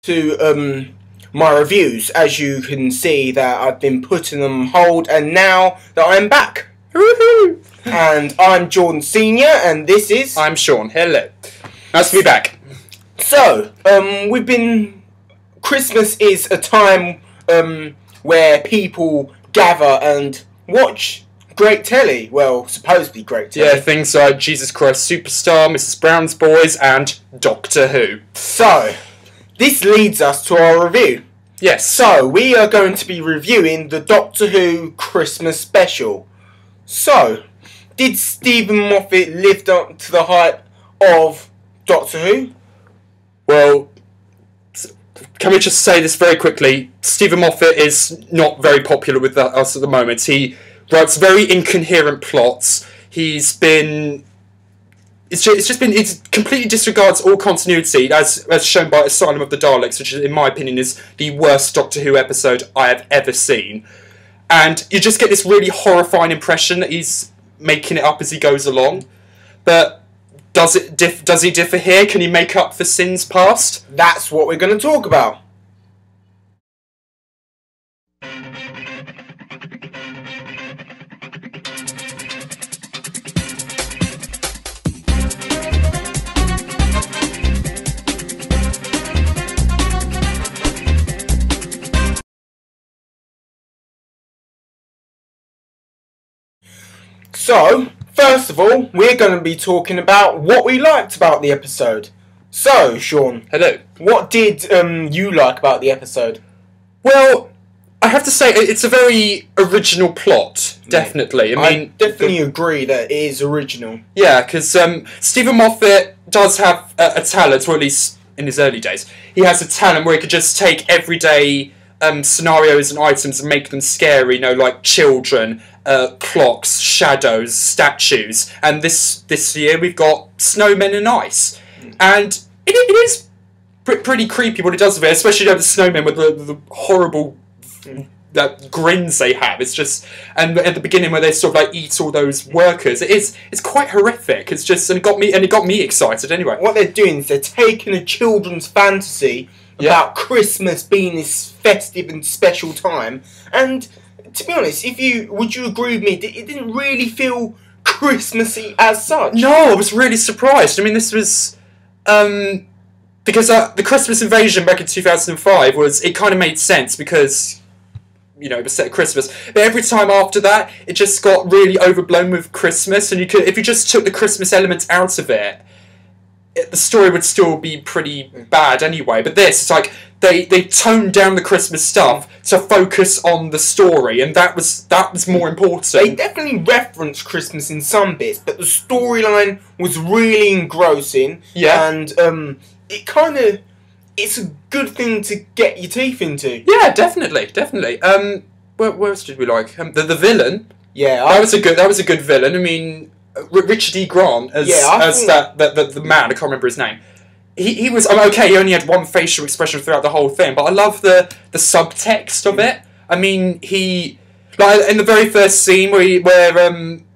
to my reviews. As you can see that I've been putting them on hold, and now that I'm back. Woohoo! And I'm Jordan Senior, and this is... I'm Sean. Hello. Nice to be back. So, Christmas is a time where people gather and watch great telly. Well, supposedly great telly. Yeah, things like Jesus Christ Superstar, Mrs. Brown's Boys, and Doctor Who. So, this leads us to our review. Yes. So, we are going to be reviewing the Doctor Who Christmas special. So, did Stephen Moffat live up to the hype of Doctor Who? Well, can we just say this very quickly? Stephen Moffat is not very popular with us at the moment. He writes very incoherent plots. He's been... It completely disregards all continuity, as shown by Asylum of the Daleks, which, in my opinion, is the worst Doctor Who episode I have ever seen. And you just get this really horrifying impression that he's making it up as he goes along. But does he differ here? Can he make up for sins past? That's what we're going to talk about. So, first of all, we're going to be talking about what we liked about the episode. So, Sean. Hello. What did you like about the episode? Well, I have to say, it's a very original plot, definitely. I definitely agree that it is original. Yeah, because Stephen Moffat does have a talent, or at least in his early days, he has a talent where he could just take everyday scenarios and items and make them scary, like children, clocks, shadows, statues. And this year we've got snowmen and ice. And it is pretty creepy what it does with it, especially the snowmen with the horrible grins they have. It's just, and at the beginning where they sort of eat all those workers, it's quite horrific. It's just, and it got me excited anyway. What they're doing is they're taking a children's fantasy about Christmas being this festive and special time, and to be honest, would you agree with me? It didn't really feel Christmassy as such. No, I was really surprised. I mean, this was because the Christmas Invasion back in 2005 it kind of made sense because it was set at Christmas. But every time after that, it just got really overblown with Christmas, and if you just took the Christmas element out of it, the story would still be pretty bad anyway. But this, it's like they toned down the Christmas stuff to focus on the story, and that was more important. They definitely referenced Christmas in some bits, but the storyline was really engrossing. Yeah, and it's a good thing to get your teeth into. Yeah, definitely. Where else did we like the villain? Yeah, that was a good villain. I mean, Richard E. Grant as the man. I can't remember his name. He was okay. He only had one facial expression throughout the whole thing, but I love the subtext of it. I mean, he in the very first scene where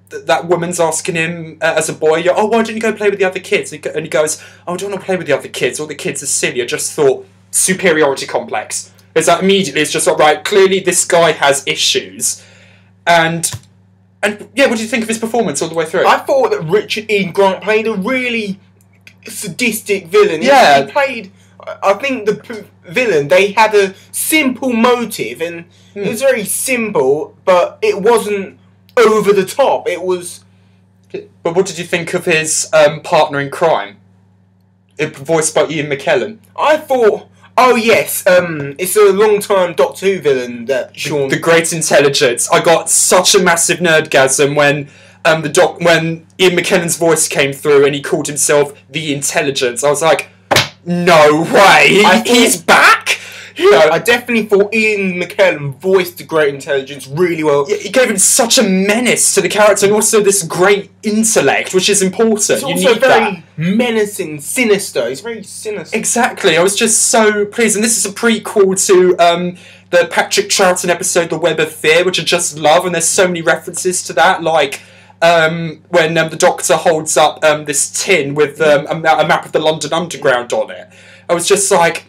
that woman's asking him as a boy, "Oh, why don't you go play with the other kids?" And he goes, "Oh, I don't want to play with the other kids. All the kids are silly." I just thought superiority complex. It's like immediately it's just like, right, clearly this guy has issues, and yeah, what do you think of his performance all the way through? I thought that Richard E. Grant played a really sadistic villain. Yeah. He played... I think the villain, they had a simple motive, and it was very simple, but it wasn't over the top. It was... But what did you think of his partner in crime? Voiced by Ian McKellen. I thought... Oh yes, it's a long-time Doctor Who villain that Sean... The Great Intelligence. I got such a massive nerdgasm when when Ian McKellen's voice came through and he called himself the Intelligence. I was like, no way, he's back. I definitely thought Ian McKellen voiced the Great Intelligence really well. Yeah, he gave him such a menace to the character, and also this great intellect, which is important. It's also very menacing, sinister. He's very sinister. Exactly. I was just so pleased, and this is a prequel to the Patrick Troughton episode, The Web of Fear, which I just love, and there's so many references to that, like when the Doctor holds up this tin with a map of the London Underground on it. I was just like,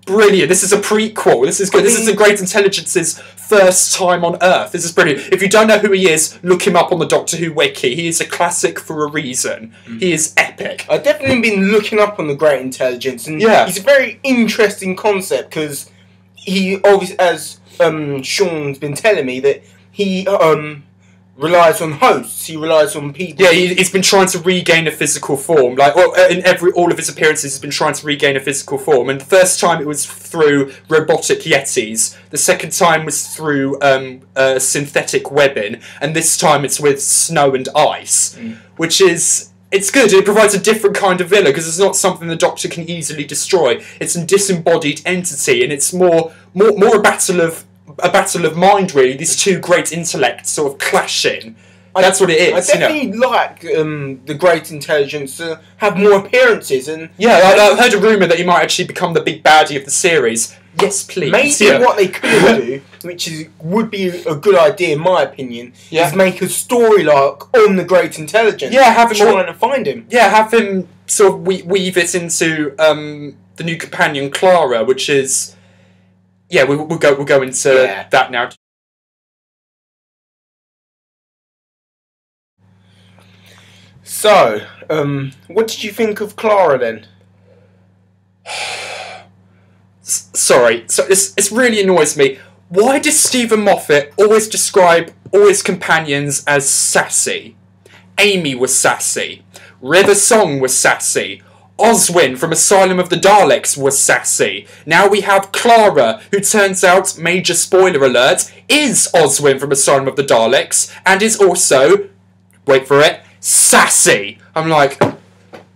brilliant. This is a prequel. This is good. This is the Great Intelligence's first time on Earth. This is brilliant. If you don't know who he is, look him up on the Doctor Who wiki. He is a classic for a reason. He is epic. I've definitely been looking up on the Great Intelligence, and yeah, it's a very interesting concept because he obviously, as Sean's been telling me, that he relies on hosts. He relies on people. Yeah, he's been trying to regain a physical form. Like, in all of his appearances, he's been trying to regain a physical form. And the first time it was through robotic yetis. The second time was through synthetic webbing, and this time it's with snow and ice, which is. It's good. It provides a different kind of villain because it's not something the Doctor can easily destroy. It's a disembodied entity, and it's more a battle of mind, really. These two great intellects sort of clashing. That's what it is. I definitely like the Great Intelligence to have more appearances, and I've heard a rumour that he might actually become the big baddie of the series. Yes, please. Maybe what they could do, which would be a good idea in my opinion, is make a story arc on the Great Intelligence. Yeah, have him trying to find him. Yeah, have him sort of weave it into the new companion Clara, which is. Yeah, we'll go into that now. So, what did you think of Clara then? Sorry, so this really annoys me. Why does Stephen Moffat always describe all his companions as sassy? Amy was sassy. River Song was sassy. Oswin from Asylum of the Daleks was sassy. Now we have Clara, who turns out, major spoiler alert, is Oswin from Asylum of the Daleks, and is also, wait for it, sassy. I'm like,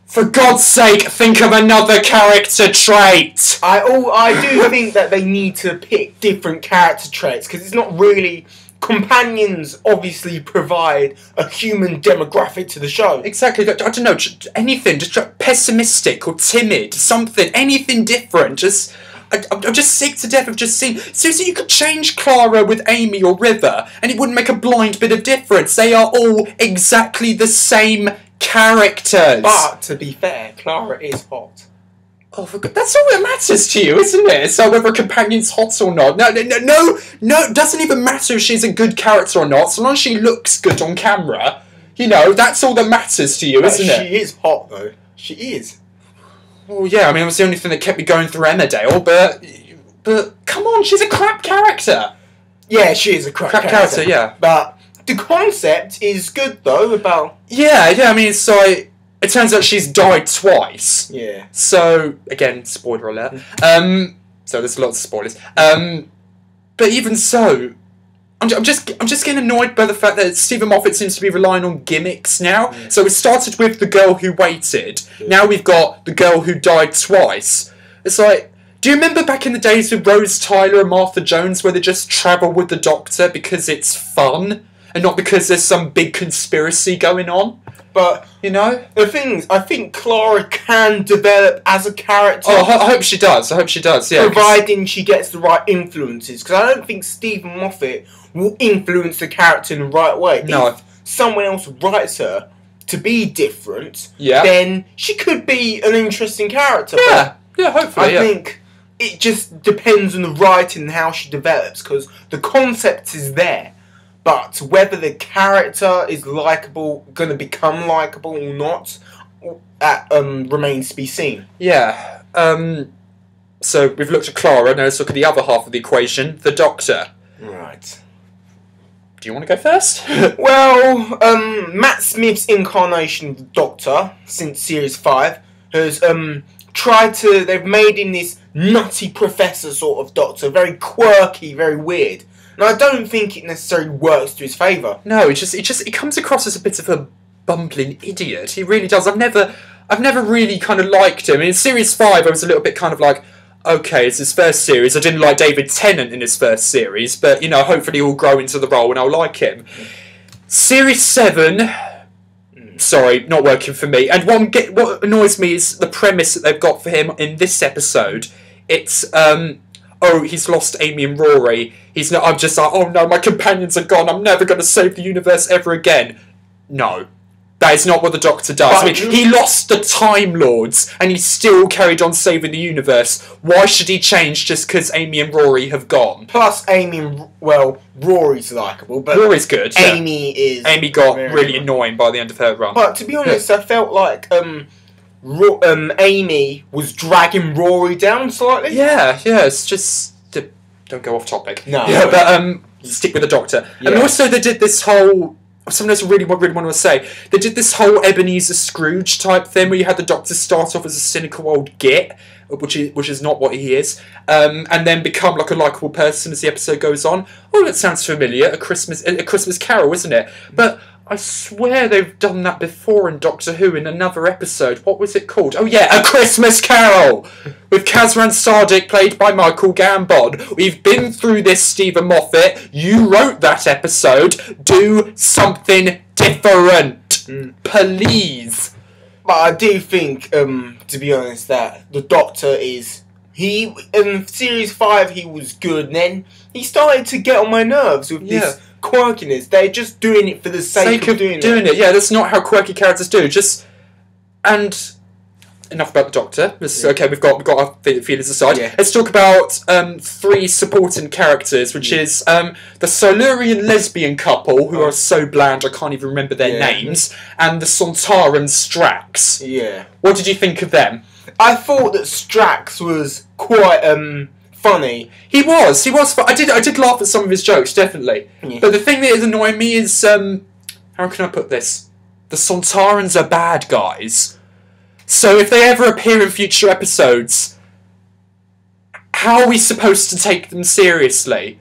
for God's sake, think of another character trait. I do think that they need to pick different character traits because it's not really. Companions obviously provide a human demographic to the show. Exactly. I don't know, anything, just pessimistic or timid, something, anything different. I'm just sick to death of just seeing. Seriously, you could change Clara with Amy or River, and it wouldn't make a blind bit of difference. They are all exactly the same characters. But to be fair, Clara is hot. Oh, for God, that's all that matters to you, isn't it? So whether a companion's hot or not. No, it doesn't even matter if she's a good character or not, so long as she looks good on camera. You know, that's all that matters to you, isn't it? She is hot, though. She is. Well, yeah, I mean, it was the only thing that kept me going through Emmerdale, but come on, she's a crap character. Yeah, she is a crap character, yeah. But the concept is good, though, about... Yeah, I mean, it's like... It turns out she's died twice. Yeah. So, again, spoiler alert. So there's lots of spoilers. But even so, I'm just getting annoyed by the fact that Stephen Moffat seems to be relying on gimmicks now. Yeah. So it started with the girl who waited. Yeah. Now we've got the girl who died twice. It's like, do you remember back in the days with Rose Tyler and Martha Jones where they just travel with the Doctor because it's fun and not because there's some big conspiracy going on? But, you know, the thing is, I think Clara can develop as a character. Oh, I hope she does. Yeah. Providing she gets the right influences. Because I don't think Stephen Moffat will influence the character in the right way. No. If someone else writes her to be different, yeah, then she could be an interesting character. Yeah, hopefully. I think it just depends on the writing and how she develops. Because the concept is there. But whether the character is likeable, going to become likeable or not, remains to be seen. Yeah. So we've looked at Clara. Now let's look at the other half of the equation, the Doctor. Right. Do you want to go first? Well, Matt Smith's incarnation of the Doctor since Series 5 has they've made him this nutty professor sort of Doctor, very quirky, very weird. And I don't think it necessarily works to his favour. No, it comes across as a bit of a bumbling idiot. He really does. I've never really kind of liked him. In Series 5, I was a little bit kind of like, okay, it's his first series. I didn't like David Tennant in his first series, but, you know, hopefully he'll grow into the role and I'll like him. Series 7... Sorry, not working for me. And what annoys me is the premise that they've got for him in this episode. It's, oh, he's lost Amy and Rory. I'm just like, oh no, my companions are gone. I'm never going to save the universe ever again. No. That is not what the Doctor does. But I mean, he lost the Time Lords, and he still carried on saving the universe. Why should he change just because Amy and Rory have gone? Plus, Rory's likeable, but Rory's good. Yeah. Amy got really annoying by the end of her run. But to be honest, I felt like Amy was dragging Rory down slightly. Yeah, it's just don't go off topic. No. Yeah, but stick with the Doctor. Yeah. And also, they did this whole. Something else I really want to say. They did this whole Ebenezer Scrooge type thing where you had the Doctor start off as a cynical old git, which is not what he is, and then become like a likeable person as the episode goes on. Oh, that sounds familiar. A Christmas Carol, isn't it? But I swear they've done that before in Doctor Who in another episode. What was it called? Oh yeah, A Christmas Carol! With Kazran Sardik played by Michael Gambon. We've been through this, Stephen Moffat. You wrote that episode. Do something different. Please. But I do think, to be honest, that the Doctor is... in Series 5 he was good, and then he started to get on my nerves with this quirkiness. They're just doing it for the sake of doing it. Yeah, that's not how quirky characters do. And enough about the Doctor. Okay, we've got our feelings aside. Yeah. Let's talk about 3 supporting characters, which is the Silurian lesbian couple, who are so bland I can't even remember their names, and the Sontaran Strax. Yeah. What did you think of them? I thought that Strax was quite funny. He was fun. I did laugh at some of his jokes, definitely. Yeah. But the thing that is annoying me is how can I put this? The Sontarans are bad guys. So if they ever appear in future episodes, how are we supposed to take them seriously?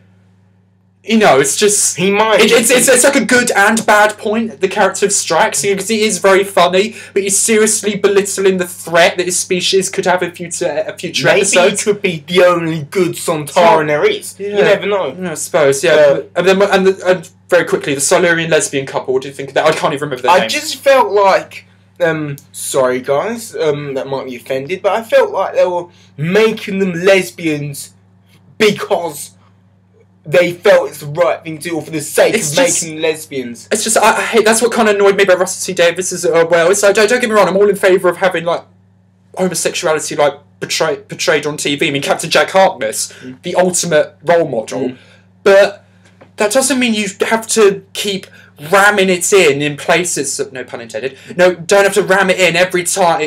You know, it's just... He might... It's like a good and bad point, the character of Strax, because he is very funny, but he's seriously belittling the threat that his species could have in future episodes. Maybe he could be the only good Sontaran there is. Yeah. You never know. I suppose, yeah. And very quickly, the Silurian lesbian couple, what do you think of that? I can't even remember their names. I just felt like... sorry guys, that might be offended, but I felt like they were making them lesbians because they felt it's the right thing to do, or for the sake of making lesbians. It's just, I hate, that's what kind of annoyed me about Russell T Davies as well. So don't get me wrong, I'm all in favour of having, like, homosexuality, like, portrayed on TV. I mean, Captain Jack Harkness, the ultimate role model. But that doesn't mean you have to keep ramming it in places, no pun intended. No, don't have to ram it in every time,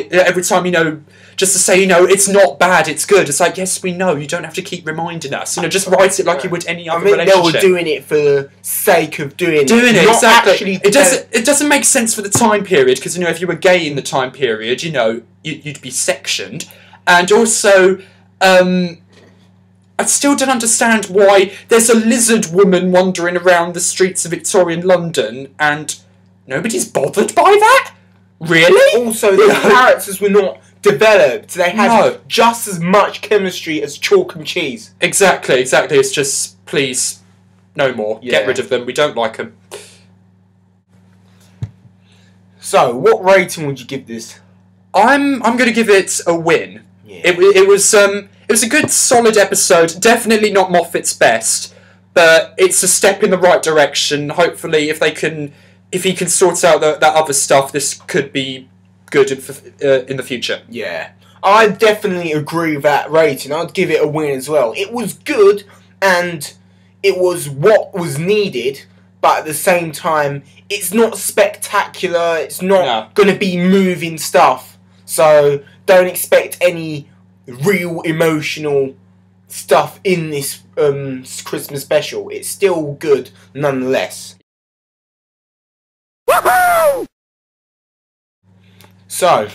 you know, just to say, you know, it's not bad, it's good. It's like, yes, we know, you don't have to keep reminding us. You know, just write it like you would any other relationship. They were doing it for the sake of doing it. Exactly. It doesn't make sense for the time period, because, you know, if you were gay in the time period, you know, you'd be sectioned. And also, I still don't understand why there's a lizard woman wandering around the streets of Victorian London and nobody's bothered by that? Really? Also, the characters were not developed. They had just as much chemistry as chalk and cheese. Exactly. It's just, please, no more. Yeah. Get rid of them. We don't like them. So, what rating would you give this? I'm going to give it a win. Yeah. It was a good, solid episode. Definitely not Moffat's best, but it's a step in the right direction. Hopefully, if he can sort out that other stuff, this could be good in the future. Yeah, I definitely agree with that rating. I'd give it a win as well. It was good, and it was what was needed, but at the same time, it's not spectacular. It's not going to be moving stuff. So don't expect any real emotional stuff in this Christmas special. It's still good nonetheless. Woohoo! So,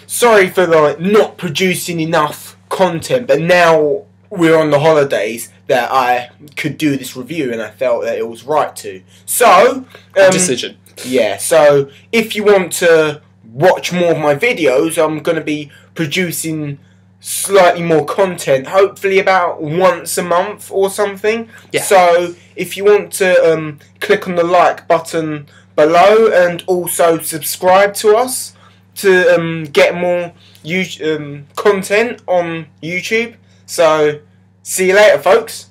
sorry for not producing enough content, but now we're on the holidays that I could do this review, and I felt that it was right to. So, decision. Yeah. So, if you want to watch more of my videos, I'm going to be producing slightly more content, hopefully about once a month or something. Yeah. So if you want to click on the like button below and also subscribe to us to get more content on YouTube. So see you later, folks.